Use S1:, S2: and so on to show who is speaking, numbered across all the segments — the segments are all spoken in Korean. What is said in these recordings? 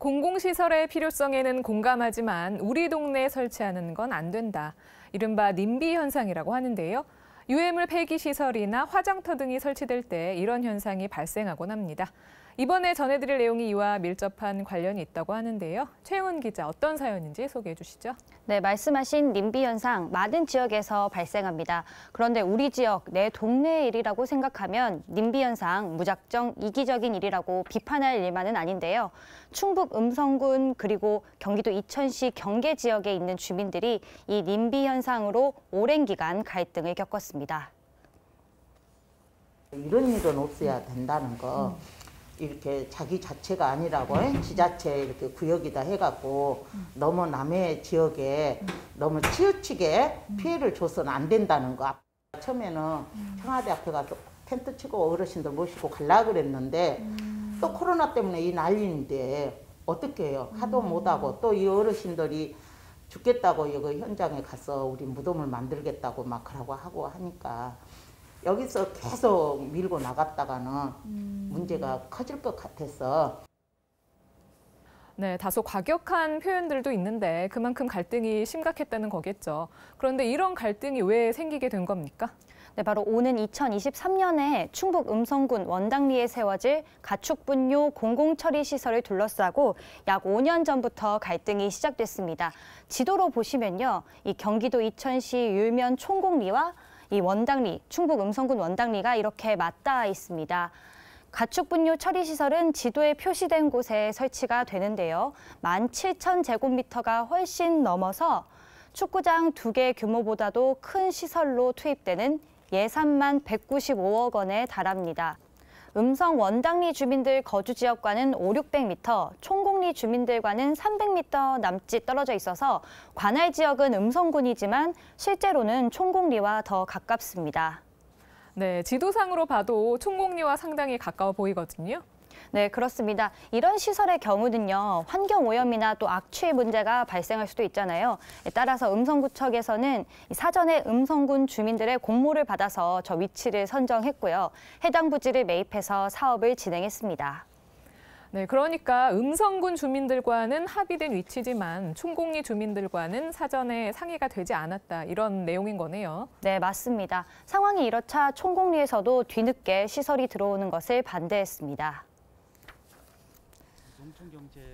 S1: 공공시설의 필요성에는 공감하지만 우리 동네에 설치하는 건 안 된다. 이른바 님비 현상이라고 하는데요. 유해물 폐기 시설이나 화장터 등이 설치될 때 이런 현상이 발생하곤 합니다. 이번에 전해드릴 내용이 이와 밀접한 관련이 있다고 하는데요. 최은 기자, 어떤 사연인지 소개해 주시죠.
S2: 네, 말씀하신 님비 현상, 많은 지역에서 발생합니다. 그런데 우리 지역, 내 동네의 일이라고 생각하면 님비 현상 무작정 이기적인 일이라고 비판할 일만은 아닌데요. 충북 음성군 그리고 경기도 이천시 경계 지역에 있는 주민들이 이 님비 현상으로 오랜 기간 갈등을 겪었습니다.
S3: 이런 일은 없어야 된다는 거. 이렇게 자기 자체가 아니라고 지자체 이렇게 구역이다 해갖고 너무 남의 지역에 너무 치우치게 피해를 줘서는 안 된다는 거. 처음에는 청와대 앞에 가서 텐트 치고 어르신들 모시고 갈라 그랬는데 또 코로나 때문에 이 난리인데 어떻게 해요? 하도 못하고 또 이 어르신들이 죽겠다고 이거 현장에 가서 우리 무덤을 만들겠다고 막 그러고 하고 하니까 여기서 계속 밀고 나갔다가는 문제가 커질 것 같아서.
S1: 네, 다소 과격한 표현들도 있는데 그만큼 갈등이 심각했다는 거겠죠. 그런데 이런 갈등이 왜 생기게 된 겁니까?
S2: 네, 바로 오는 2023년에 충북 음성군 원당리에 세워질 가축분뇨 공공처리시설을 둘러싸고 약 5년 전부터 갈등이 시작됐습니다. 지도로 보시면요, 이 경기도 이천시 율면 총곡리와 이 원당리, 충북 음성군 원당리가 이렇게 맞닿아 있습니다. 가축분뇨 처리시설은 지도에 표시된 곳에 설치가 되는데요. 17,000제곱미터가 훨씬 넘어서 축구장 2개 규모보다도 큰 시설로 투입되는 예산만 195억 원에 달합니다. 음성 원당리 주민들 거주 지역과는 500~600m, 총곡리 주민들과는 300m 남짓 떨어져 있어서 관할 지역은 음성군이지만 실제로는 총곡리와 더 가깝습니다.
S1: 네, 지도상으로 봐도 총곡리와 상당히 가까워 보이거든요.
S2: 네, 그렇습니다. 이런 시설의 경우는요, 환경오염이나 또 악취 문제가 발생할 수도 있잖아요. 따라서 음성구청에서는 사전에 음성군 주민들의 공모를 받아서 저 위치를 선정했고요. 해당 부지를 매입해서 사업을 진행했습니다.
S1: 네, 그러니까 음성군 주민들과는 합의된 위치지만 총곡리 주민들과는 사전에 상의가 되지 않았다, 이런 내용인 거네요.
S2: 네, 맞습니다. 상황이 이렇자 총곡리에서도 뒤늦게 시설이 들어오는 것을 반대했습니다.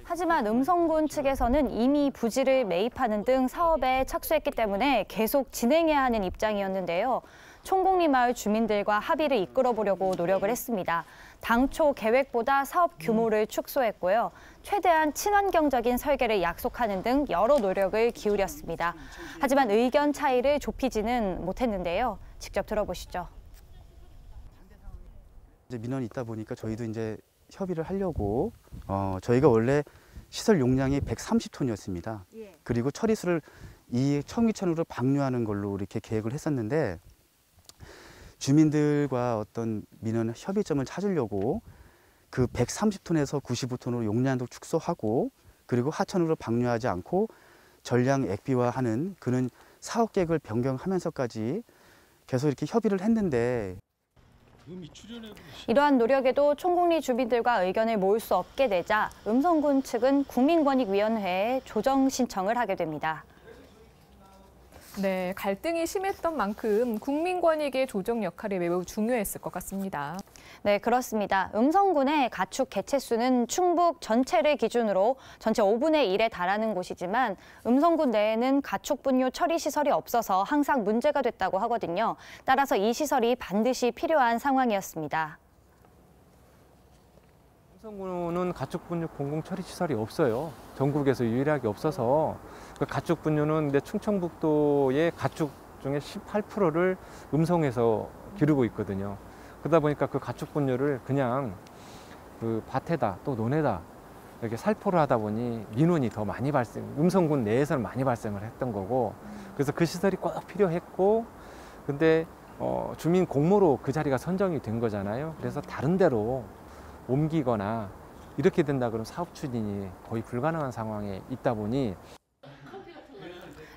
S2: 하지만 음성군 측에서는 이미 부지를 매입하는 등 사업에 착수했기 때문에 계속 진행해야 하는 입장이었는데요. 총곡리 마을 주민들과 합의를 이끌어보려고 노력을 했습니다. 당초 계획보다 사업 규모를 축소했고요. 최대한 친환경적인 설계를 약속하는 등 여러 노력을 기울였습니다. 하지만 의견 차이를 좁히지는 못했는데요. 직접 들어보시죠.
S4: 이제 민원이 있다 보니까 저희도 이제 협의를 하려고 저희가 원래 시설 용량이 130톤이었습니다. 그리고 처리수를 이 청기천으로 방류하는 걸로 이렇게 계획을 했었는데 주민들과 어떤 민원 협의점을 찾으려고 그 130톤에서 95톤으로 용량도 축소하고 그리고 하천으로 방류하지 않고 전량 액비화하는 그런 사업 계획을 변경하면서까지 계속 이렇게 협의를 했는데
S2: 이러한 노력에도 총곡리 주민들과 의견을 모을 수 없게 되자 음성군 측은 국민권익위원회에 조정 신청을 하게 됩니다.
S1: 네, 갈등이 심했던 만큼 국민권익의 조정 역할이 매우 중요했을 것 같습니다.
S2: 네, 그렇습니다. 음성군의 가축 개체수는 충북 전체를 기준으로 전체 5분의 1에 달하는 곳이지만 음성군 내에는 가축분뇨 처리 시설이 없어서 항상 문제가 됐다고 하거든요. 따라서 이 시설이 반드시 필요한 상황이었습니다.
S5: 음성군은 가축분뇨 공공처리시설이 없어요. 전국에서 유일하게 없어서 그 가축분뇨는 근데 충청북도의 가축 중에 18%를 음성에서 기르고 있거든요. 그러다 보니까 그 가축분뇨를 그냥 그 밭에다 또 논에다 이렇게 살포를 하다 보니 민원이 더 많이 음성군 내에서는 많이 발생을 했던 거고, 그래서 그 시설이 꼭 필요했고, 근데 주민 공모로 그 자리가 선정이 된 거잖아요. 그래서 다른 데로 옮기거나 이렇게 된다 그러면 사업 추진이 거의 불가능한 상황에 있다 보니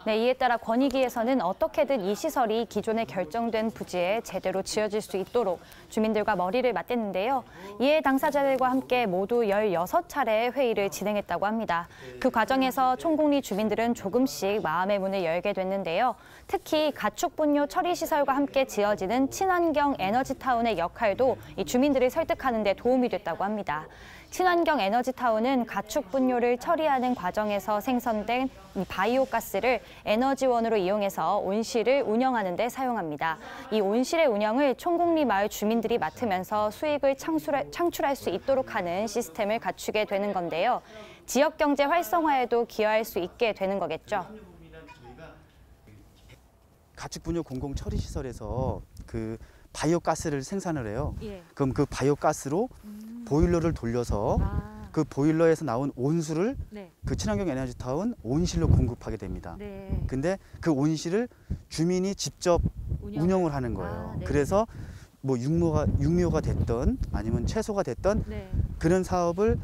S2: 네, 이에 따라 권익위에서는 어떻게든 이 시설이 기존에 결정된 부지에 제대로 지어질 수 있도록 주민들과 머리를 맞댔는데요. 이에 당사자들과 함께 모두 16차례의 회의를 진행했다고 합니다. 그 과정에서 총곡리 주민들은 조금씩 마음의 문을 열게 됐는데요. 특히 가축 분뇨 처리 시설과 함께 지어지는 친환경 에너지타운의 역할도 이 주민들을 설득하는 데 도움이 됐다고 합니다. 친환경 에너지타운은 가축 분뇨를 처리하는 과정에서 생성된 이 바이오가스를 에너지원으로 이용해서 온실을 운영하는 데 사용합니다. 이 온실의 운영을 총곡리 마을 주민들이 맡으면서 수익을 창출할 수 있도록 하는 시스템을 갖추게 되는 건데요. 지역 경제 활성화에도 기여할 수 있게 되는 거겠죠.
S4: 가축 분뇨 공공 처리 시설에서 그 바이오가스를 생산을 해요.
S2: 예.
S4: 그럼 그 바이오가스로 보일러를 돌려서 그 보일러에서 나온 온수를
S2: 네.
S4: 그 친환경 에너지타운 온실로 공급하게 됩니다.
S2: 네.
S4: 근데 그 온실을 주민이 직접 운영을 하는 거예요.
S2: 네.
S4: 그래서 뭐 육묘가 됐던 아니면 채소가 됐던
S2: 네.
S4: 그런 사업을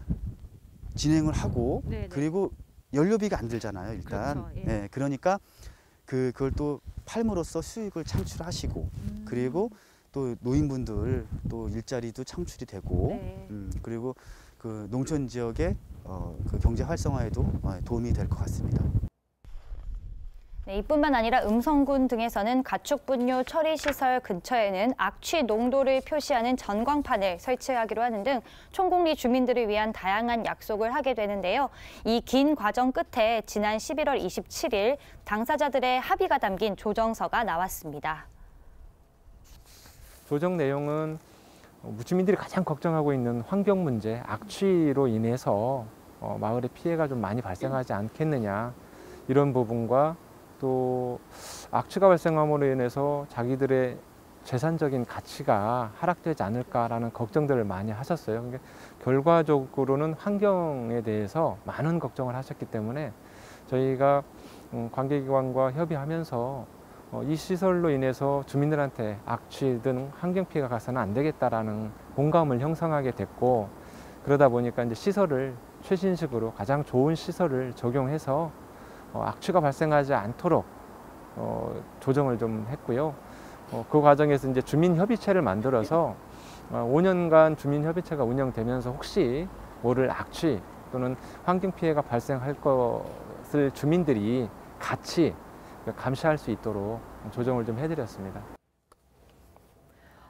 S4: 진행을 하고
S2: 네, 네.
S4: 그리고 연료비가 안 들잖아요, 일단.
S2: 그렇죠, 예.
S4: 네, 그러니까 그걸 또 팔므로써 수익을 창출하시고 그리고 또 노인분들 또 일자리도 창출이 되고
S2: 네.
S4: 그리고 그 농촌 지역의 그 경제 활성화에도 도움이 될 것 같습니다.
S2: 네, 이뿐만 아니라 음성군 등에서는 가축 분뇨 처리 시설 근처에는 악취 농도를 표시하는 전광판을 설치하기로 하는 등 총곡리 주민들을 위한 다양한 약속을 하게 되는데요. 이 긴 과정 끝에 지난 11월 27일 당사자들의 합의가 담긴 조정서가 나왔습니다.
S5: 조정 내용은 주민들이 가장 걱정하고 있는 환경 문제, 악취로 인해서 마을에 피해가 좀 많이 발생하지 않겠느냐 이런 부분과 또 악취가 발생함으로 인해서 자기들의 재산적인 가치가 하락되지 않을까라는 걱정들을 많이 하셨어요. 그러니까 결과적으로는 환경에 대해서 많은 걱정을 하셨기 때문에 저희가 관계기관과 협의하면서 이 시설로 인해서 주민들한테 악취 등 환경 피해가 가서는 안 되겠다라는 공감을 형성하게 됐고 그러다 보니까 이제 시설을 최신식으로 가장 좋은 시설을 적용해서 악취가 발생하지 않도록 조정을 좀 했고요. 그 과정에서 이제 주민협의체를 만들어서 5년간 주민협의체가 운영되면서 혹시 모를 악취 또는 환경 피해가 발생할 것을 주민들이 같이 감시할 수 있도록 조정을 좀 해드렸습니다.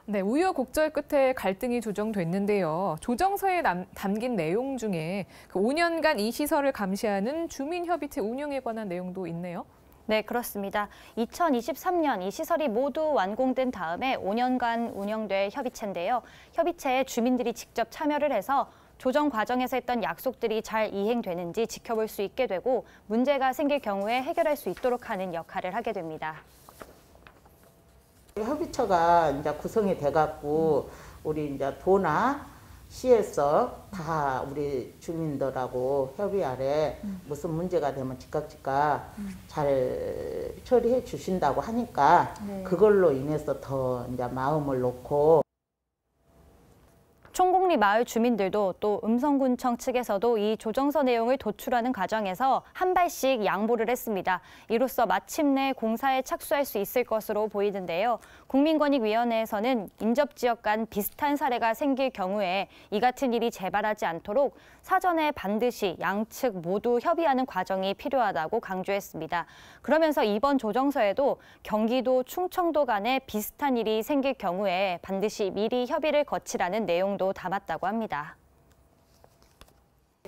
S1: 네, 우여곡절 끝에 갈등이 조정됐는데요. 조정서에 담긴 내용 중에 그 5년간 이 시설을 감시하는 주민협의체 운영에 관한 내용도 있네요.
S2: 네, 그렇습니다. 2023년 이 시설이 모두 완공된 다음에 5년간 운영될 협의체인데요. 협의체에 주민들이 직접 참여를 해서 조정 과정에서 했던 약속들이 잘 이행되는지 지켜볼 수 있게 되고 문제가 생길 경우에 해결할 수 있도록 하는 역할을 하게 됩니다.
S3: 협의처가 이제 구성이 돼갖고 우리 이제 도나 시에서 다 우리 주민들하고 협의 아래 무슨 문제가 되면 즉각 잘 처리해 주신다고 하니까
S2: 네.
S3: 그걸로 인해서 더 이제 마음을 놓고.
S2: 총곡리 마을 주민들도 또 음성군청 측에서도 이 조정서 내용을 도출하는 과정에서 한 발씩 양보를 했습니다. 이로써 마침내 공사에 착수할 수 있을 것으로 보이는데요. 국민권익위원회에서는 인접지역 간 비슷한 사례가 생길 경우에 이 같은 일이 재발하지 않도록 사전에 반드시 양측 모두 협의하는 과정이 필요하다고 강조했습니다. 그러면서 이번 조정서에도 경기도, 충청도 간에 비슷한 일이 생길 경우에 반드시 미리 협의를 거치라는 내용도 담았다고 합니다.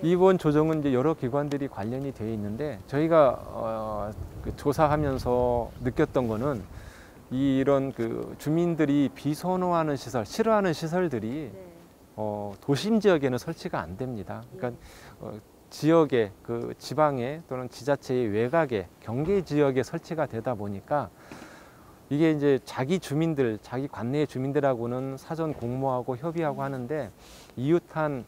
S5: 이번 조정은 이제 여러 기관들이 관련이 되어 있는데 저희가 조사하면서 느꼈던 거는 이런 그 주민들이 비선호하는 시설, 싫어하는 시설들이 도심 지역에는 설치가 안 됩니다. 그러니까 지역에 그 지방에 또는 지자체의 외곽에 경계 지역에 설치가 되다 보니까 이게 이제 자기 주민들, 자기 관내의 주민들하고는 사전 공모하고 협의하고 하는데 이웃한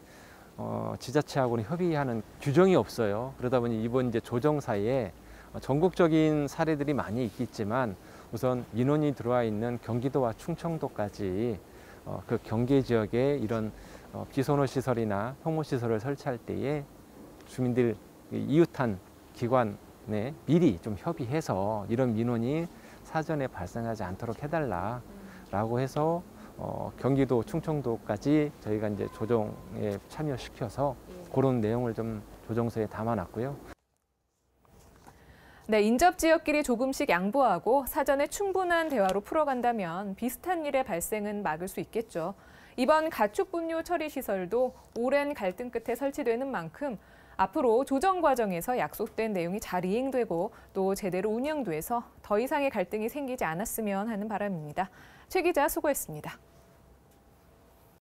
S5: 지자체하고는 협의하는 규정이 없어요. 그러다 보니 이번 이제 조정사에 전국적인 사례들이 많이 있겠지만 우선 민원이 들어와 있는 경기도와 충청도까지 그 경계 지역에 이런 비선호 시설이나 혐오 시설을 설치할 때에 주민들 이웃한 기관 네, 미리 좀 협의해서 이런 민원이 사전에 발생하지 않도록 해달라라고 해서 경기도, 충청도까지 저희가 이제 조정에 참여시켜서 그런 내용을 좀 조정서에 담아놨고요.
S1: 네, 인접 지역끼리 조금씩 양보하고 사전에 충분한 대화로 풀어간다면 비슷한 일의 발생은 막을 수 있겠죠. 이번 가축분뇨 처리 시설도 오랜 갈등 끝에 설치되는 만큼 앞으로 조정 과정에서 약속된 내용이 잘 이행되고 또 제대로 운영돼서 더 이상의 갈등이 생기지 않았으면 하는 바람입니다. 최 기자 수고했습니다.